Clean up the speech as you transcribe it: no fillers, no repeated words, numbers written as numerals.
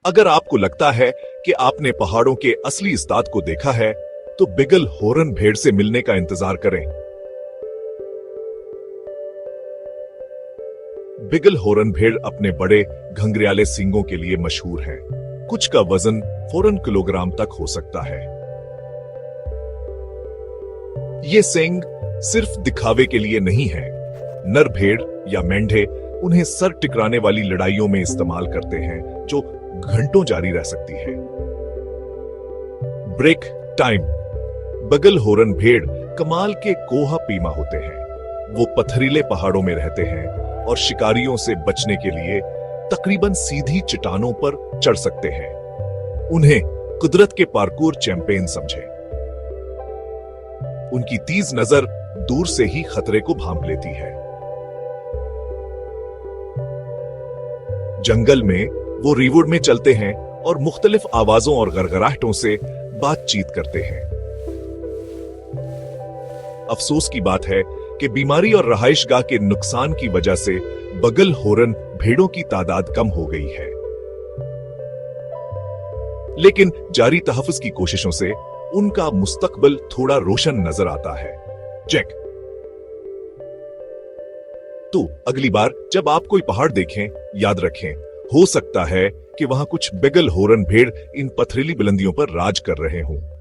अगर आपको लगता है कि आपने पहाड़ों के असली उस्ताद को देखा है, तो बिगल हॉर्न भेड़ से मिलने का इंतजार करें। बिगल हॉर्न भेड़ अपने बड़े घंघरियाले सींगों के लिए मशहूर हैं। कुछ का वजन 4 किलोग्राम तक हो सकता है। ये सींग सिर्फ दिखावे के लिए नहीं है। नर भेड़ या मेंढे उन्हें सर टिकराने वाली लड़ाइयों में इस्तेमाल करते हैं, जो घंटों जारी रह सकती है। Break time. बगल हॉर्न भेड़ कमाल के कोहा पीमा होते हैं। वो पथरीले पहाड़ों में रहते हैं और शिकारियों से बचने के लिए तकरीबन सीधी चट्टानों पर चढ़ सकते हैं। उन्हें कुदरत के पार्कोर चैंपियन समझें। उनकी तेज नजर दूर से ही खतरे को भांप लेती है। जंगल में वो रीवुड में चलते हैं और मुख्तलिफ आवाजों और गड़गड़ाहटों से बातचीत करते हैं। अफसोस की बात है कि बीमारी और रहाइशगाह के नुकसान की वजह से बगल हॉर्न भेड़ों की तादाद कम हो गई है। लेकिन जारी तहफ़्फ़ुज़ की कोशिशों से उनका मुस्तकबिल थोड़ा रोशन नजर आता है। चेक। तो अगली बार जब आप कोई पहाड़ देखें, याद रखें, हो सकता है कि वहां कुछ बिगल हॉर्न भेड़ इन पथरीली बुलंदियों पर राज कर रहे हों।